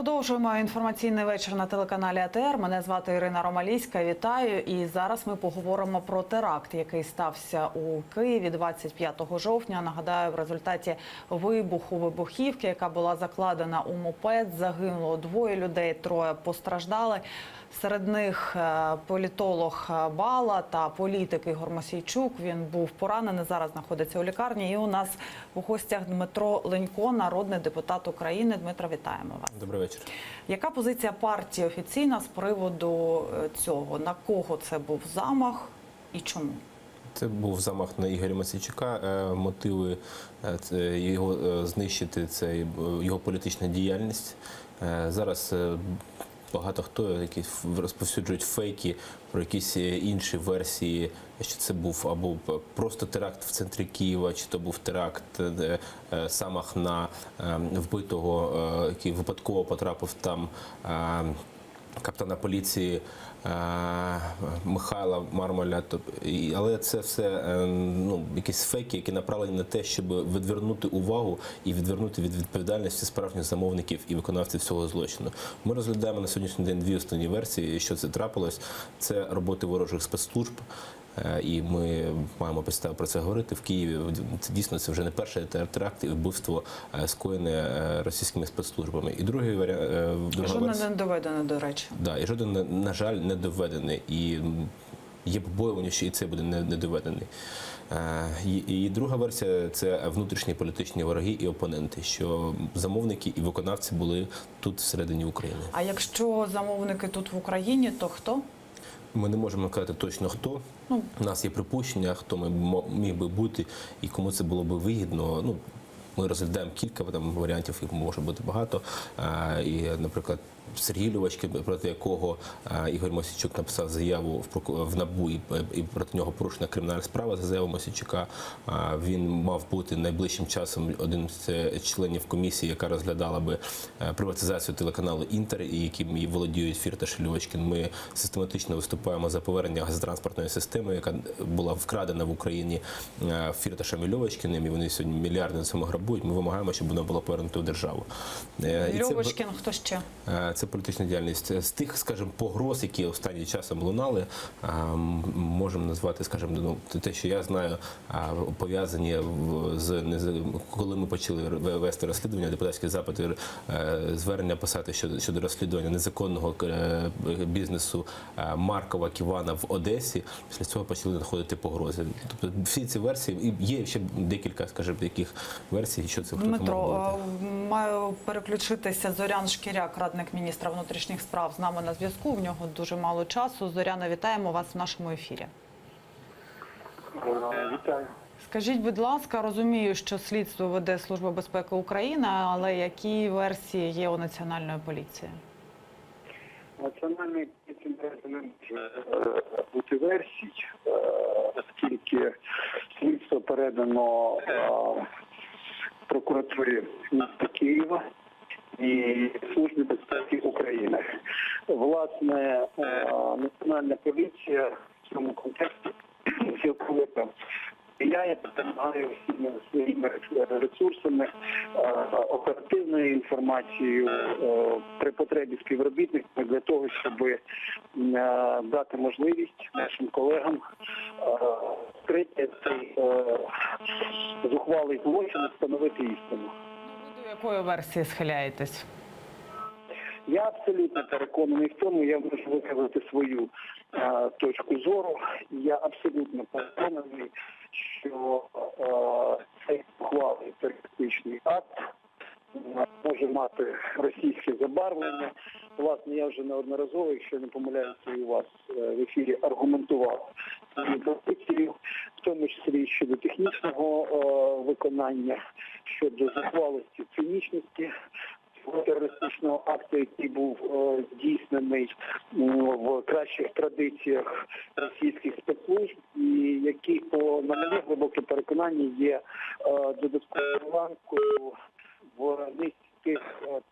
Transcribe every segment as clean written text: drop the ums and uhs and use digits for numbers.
Продовжуємо інформаційний вечір на телеканалі АТR. Мене звати Ірина Ромалійська. Вітаю. І зараз ми поговоримо про теракт, який стався у Києві 25 жовтня. Нагадаю, в результаті вибухівки, яка була закладена у мопед, загинуло 2 людей, 3 постраждали. Серед них політолог Бала та політик Ігор Мосійчук. Він був поранений, зараз знаходиться у лікарні. І у нас у гостях Дмитро Ленько, народний депутат України. Дмитро, вітаємо вас. Добрий вечір. Яка позиція партії офіційна з приводу цього? На кого це був замах і чому? Це був замах на Ігоря Мосійчука. Мотиви його знищити – це його політична діяльність. Зараз багато хто які розповсюджують фейки про якісь інші версії, що це був або просто теракт в центрі Києва, чи то був теракт, замах на вбитого, який випадково потрапив там, капітана поліції Михайла Мармоля. Але це все якісь фейки, які направлені на те, щоб відвернути увагу і відвернути від відповідальності справжніх замовників і виконавців цього злочину. Ми розглядаємо на сьогоднішній день 2 основні версії, що це трапилось. Це роботи ворожих спецслужб. І ми маємо підстави про це говорити. В Києві це дійсно вже не перший теракт і вбивство, скоєне російськими спецслужбами. І другий варіант... Жоден не доведений, до речі. Да, і жоден, на жаль, не доведений. І є побоювання, що і це буде не доведений. І друга версія – це внутрішні політичні вороги і опоненти, що замовники і виконавці були тут, всередині України. А якщо замовники тут в Україні, то хто? Ми не можемо сказати точно хто. У нас є припущення, хто міг би бути і кому це було б вигідно. Ми розглядаємо кілька варіантів, їх може бути багато. І, наприклад, Сергій Льовочкін, проти якого Ігор Мосійчук написав заяву в НАБУ, і проти нього порушена кримінальна справа за заяву Мосійчука. Він мав бути найближчим часом одним з членів комісії, яка розглядала би приватизацію телеканалу «Інтер», і яким володіють Фірташ і Льовочкін. Ми систематично виступаємо за повернення газотранспортної системи, яка була вкрадена в Україні Фірташем і Льовочкіним, і вони сьогодні мільярди на цьому грабують. Ми вимагаємо, щоб воно було повернуто в державу. Льовочкін, хто ще? Це політична діяльність. З тих, скажімо, погроз, які останнім часом лунали, можемо назвати, скажімо, те, що я знаю, пов'язані коли ми почали вести розслідування, депутатські запити, звернення писати щодо розслідування незаконного бізнесу Маркова Ківана в Одесі. Після цього почали надходити погрози. Тобто всі ці версії, і є ще декілька, скажімо, таких версій, що це хто мав бути. Дмитро, маю переключитися. Зорян Шкіряк, радник міністра внутрішніх справ, з нами на зв'язку. В нього дуже мало часу. Зоряна, вітаємо вас в нашому ефірі. Вітаю. Скажіть, будь ласка, розумію, що слідство веде Служба безпеки України, але які версії є у Національної поліції? Національної поліції не може бути версій, оскільки слідство передано прокуратурі міста Києва і Службі безпеки України. Власне, Національна поліція в цьому контексті цілковито сприяє, допомагає всіма своїми ресурсами, оперативною інформацією, при потребі співробітниками для того, щоб дати можливість нашим колегам вкрити цей зухвалий злочин, встановити істину. Ви до якої версії схиляєтесь? Я абсолютно переконаний в тому, я можу виказати свою точку зору. Я абсолютно переконаний, що цей ухвалий терористичний акт може мати російське забарвлення. Власне, я вже неодноразово, якщо не помиляюся, і у вас в ефірі аргументував свою позицію, в тому числі щодо технічного виконання, щодо зухвалості, цинічності терористичного акту, який був здійснений в кращих традиціях російських спецслужб, і який, на моє глибоке переконання, є додатковою ланкою в низці тих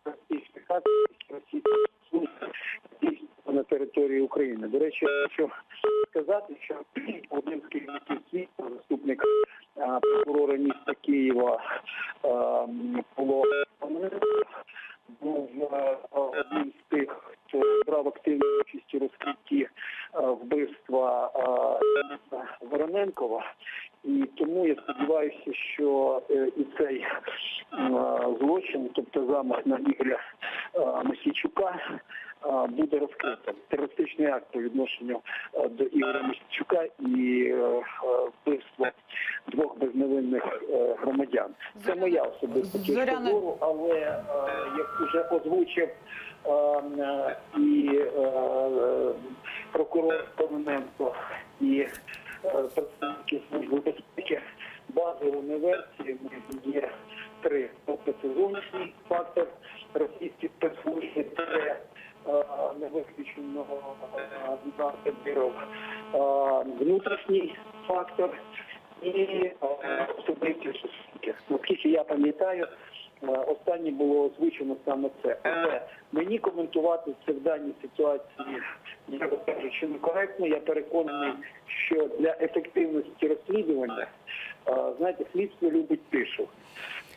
терористичних актів, які російські спецслужби здійснюють на території України. До речі, я хочу сказати, що один з керівників слідства, заступник прокурора міста Києва, було був Кадирова. І тому я сподіваюся, що і цей злочин, тобто замах на Ігоря Мосійчука, буде розкритим. Терористичний акт по відношенню до Ігоря Мосійчука і вбивство двох безневинних громадян. Це моя особиста точка зору, але як вже озвучив і прокурор Кононенко, і представники Служби безпеки, базовими версіями є три. Тобто це зовнішній фактор, російські спецслужби, це не виключено Кадиров, внутрішній фактор і особисті стосунки. Наскільки я пам'ятаю, останнє було озвучено саме це. Але мені коментувати це в даній ситуації, я кажу, що некоректно. Я переконаний, що для ефективності розслідування, знаєте, слідство любить тишу.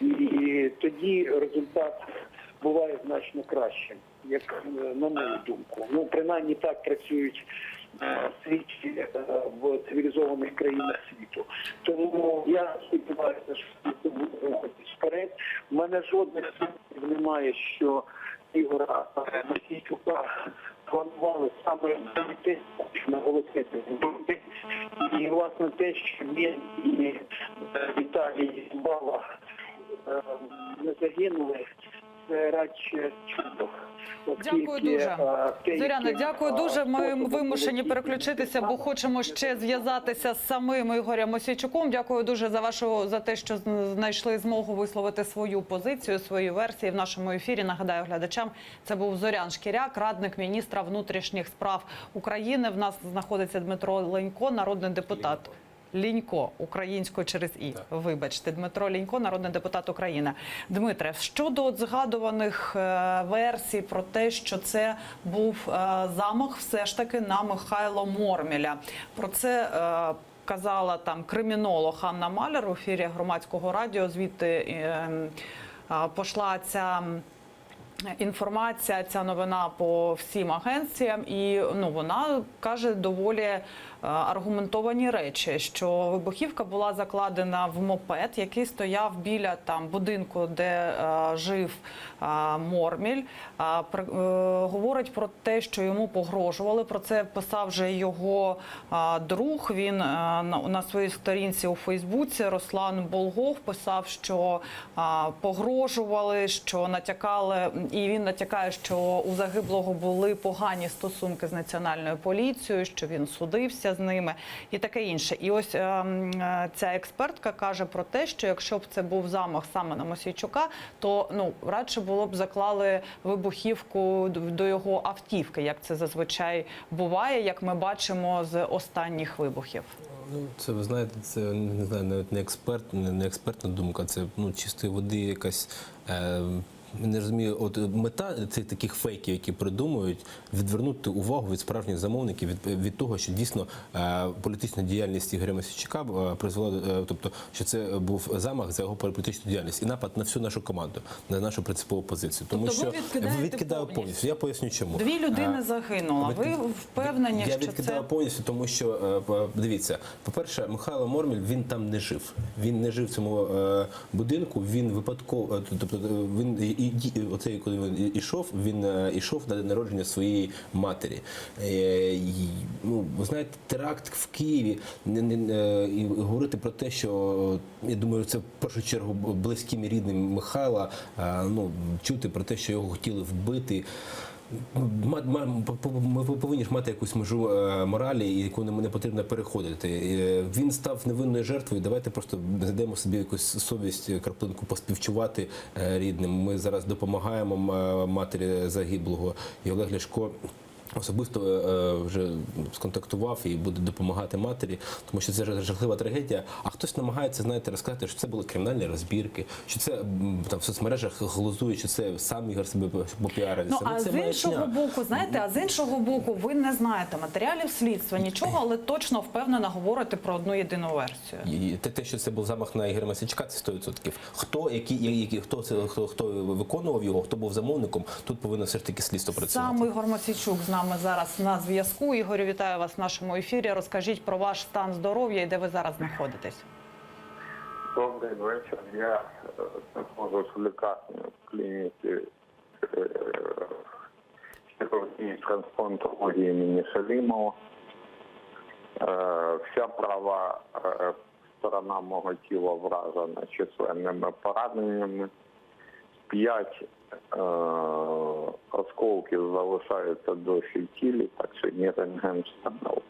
І тоді результат буває значно кращим, як на мою думку. Ну, принаймні так працюють слідчі в цивілізованих країнах світу. Тому я сподіваюся, що це буде рухатись вперед. У мене жодних сумнівів немає, що Ігора Мосійчука планували саме те, що наголосити. І, власне, те, що він і Віталій Бала не загинули, це радше чудо. Дякую дуже. Зоряна, дякую дуже. Ми вимушені переключитися, бо хочемо ще зв'язатися з самим Ігорем Мосійчуком. Дякую дуже за те, що знайшли змогу висловити свою позицію, свої версії в нашому ефірі. Нагадаю глядачам, це був Зорян Шкіряк, радник міністра внутрішніх справ України. В нас знаходиться Дмитро Лінько, народний депутат. Лінько, українською через «і». Вибачте, Дмитро Лінько, народний депутат України. Дмитре, щодо згадуваних версій про те, що це був замах все ж таки на Михайла Морміля. Про це казала там кримінолог Анна Маляр у ефірі Громадського радіо. Звідти пішла ця інформація, ця новина по всім агенціям, і вона каже доволі аргументовані речі, що вибухівка була закладена в мопед, який стояв біля будинку, де жив Морміль. Говорить про те, що йому погрожували. Про це писав вже його друг. Він на своїй сторінці у Фейсбуці, Руслан Болгов, писав, що погрожували, що натякали, і він натякає, що у загиблого були погані стосунки з національною поліцією, що він судився з ними і таке інше. І ось ця експертка каже про те, що якщо б це був замах саме на Мосійчука, то радше було б заклали вибухівку до його автівки, як це зазвичай буває, як ми бачимо з останніх вибухів. Це, ви знаєте, це, не знаю, навіть не експертна думка, це чистої води якась. Не розумію, от мета цих таких фейків, які придумують, відвернути увагу від справжніх замовників, від того, що дійсно політична діяльність Ігоря Мосійчука призвела, тобто, що це був замах за його політичну діяльність і напад на всю нашу команду, на нашу принципову позицію. Тому що відкидаю повністю. Я поясню чому. Дві людини загинули. Ви впевнені, що це... Я відкидаю повністю, тому що, дивіться, по-перше, Михайло Морміль, він там не жив. Він не жив в цьому будинку, він випадково, тобто він оцей, коли він ішов на день народження своєї матері. Ви знаєте, теракт в Києві, і говорити про те, що, я думаю, це в першу чергу близьким і рідним Михайла, чути про те, що його хотіли вбити. Ми повинні ж мати якусь межу моралі, яку не потрібно переходити. Він став невинною жертвою. Давайте просто знайдемо собі якусь совість, краплинку поспівчувати рідним. Ми зараз допомагаємо матері загиблого. І Олег Ляшко особисто вже сконтактував і буде допомагати матері, тому що це жахлива трагедія. А хтось намагається, знаєте, розказати, що це були кримінальні розбірки, що це там в соцмережах глузують, що це сам Ігор себе попіарився. А з іншого боку, знаєте, ви не знаєте матеріалів слідства, нічого, але точно впевнено говорите про одну єдину версію. І те, що це був замах на Ігоря Мосійчука, це 100%. Хто виконував його, хто був замовником, тут повинно все ж таки слідство працювати. Сам Ігор Мосійчук знав нами зараз на зв'язку. Ігорю, вітаю вас в нашому ефірі. Розкажіть про ваш стан здоров'я і де ви зараз знаходитесь. Добрий вечір. Я знаходжусь в лікарні в клініці хірургії трансплантології імені Шалімова. Вся права сторона мого тіла вражена численними пораненнями. 5 осколків залишаються досі в тілі, так що ні рентген встановлений.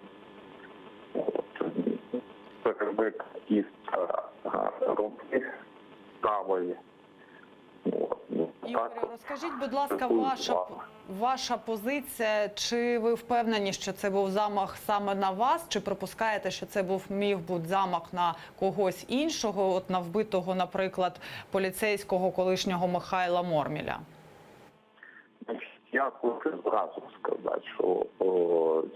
Перебита кістка руки правої. Ігорю, розкажіть, будь ласка, ваша позиція. Чи ви впевнені, що це був замах саме на вас? Чи припускаєте, що це міг бути замах на когось іншого, от на вбитого, наприклад, поліцейського колишнього Михайла Морміля? Я хочу зразу сказати, що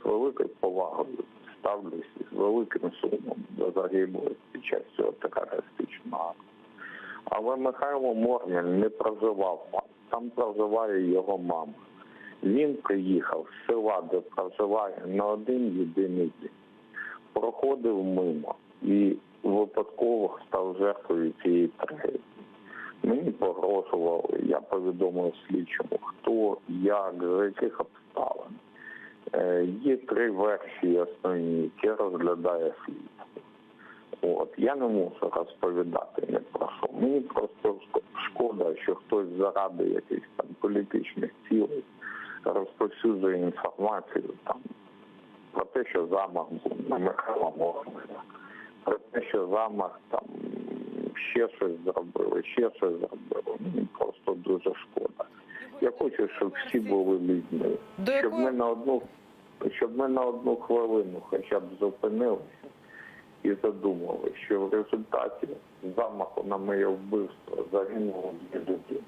з великою повагою ставлюся, з великим сумом до загиблих під час цього терористичного акту. Але Михайло Морміль не проживав там проживає його мама. Він приїхав з села, де проживає, на один єдиний день. Проходив мимо і випадково став жертвою цієї трагедії. Мені погрожували, я повідомив слідчому, хто, як, за яких обставин. Є 3 версії основні, які розглядає слідство. Я не можу розповідати ні про що. Мені просто шкода, що хтось заради якихось там політичних цілей розповсюджує інформацію там про те, що замах був на Михайла Морміля, про те, що замах там ще щось зробили. Мені просто дуже шкода. Я хочу, щоб всі були людьми, щоб ми на одну хвилину хоча б зупинилися і задумали, що в результаті замаху на моє вбивство загинуло 2 людини.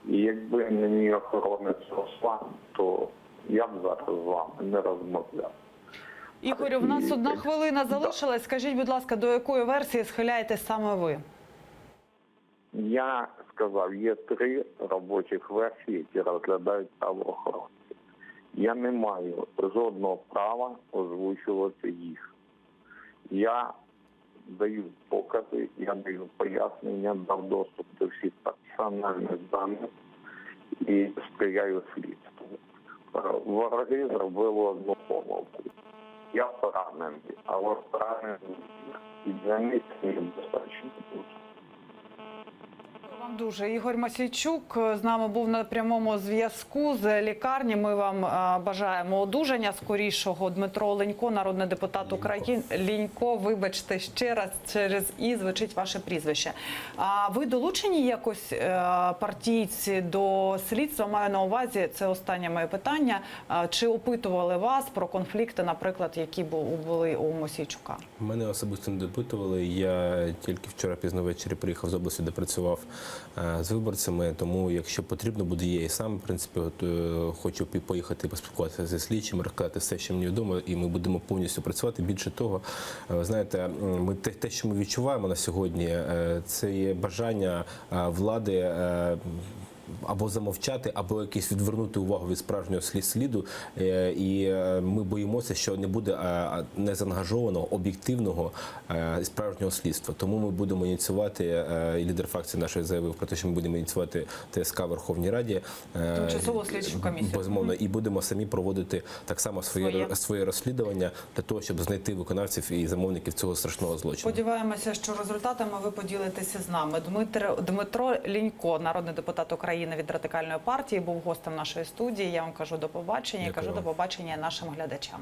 І якби не мій охоронець Руслан, то я б зараз з вами не розмовляв. Ігорю, в нас 1 хвилина залишилась. Скажіть, будь ласка, до якої версії схиляєтесь саме ви? Я сказав, є 3 робочих версії, які розглядають правоохоронці. Я не маю жодного права озвучувати їх. Я даю покази, я даю пояснення, дав доступ до всіх персональних даних і сприяю слідству. Вороги зробили одну помилку. Я поранений, але поранений і для них недостатньо дуже. Вам дуже. Ігор Мосійчук з нами був на прямому зв'язку з лікарні. Ми вам бажаємо одужання скорішого. Дмитро Лінько, народний депутат України. Лінько, вибачте, ще раз, через «і» звучить ваше прізвище. А ви долучені якось партійці до слідства? Маю на увазі, це останнє моє питання. Чи опитували вас про конфлікти, наприклад, які були у Мосійчука? Мене особисто не допитували. Я тільки вчора пізно ввечері приїхав з області, де працював з виборцями, тому якщо потрібно буде, я і сам, в принципі, хочу поїхати поспілкуватися зі слідчим, розказати все, що мені відомо, і ми будемо повністю працювати. Більше того, знаєте, те, що ми відчуваємо на сьогодні, це є бажання влади або замовчати, або якось відвернути увагу від справжнього сліду. І ми боїмося, що не буде незаангажованого, об'єктивного і справжнього слідства. Тому ми будемо ініціювати, і лідер фракції нашої заявив про те, що ми будемо ініціювати ТСК в Верховній Раді. Тимчасову слідчу комісію. Безумовно. І будемо самі проводити так само своє розслідування для того, щоб знайти виконавців і замовників цього страшного злочину. Сподіваємося, що результатами ви поділитеся з нами. Дмитро Лінько, народний депутат України від Радикальної партії, був гостем нашої студії. Я вам кажу до побачення. І кажу до побачення нашим глядачам.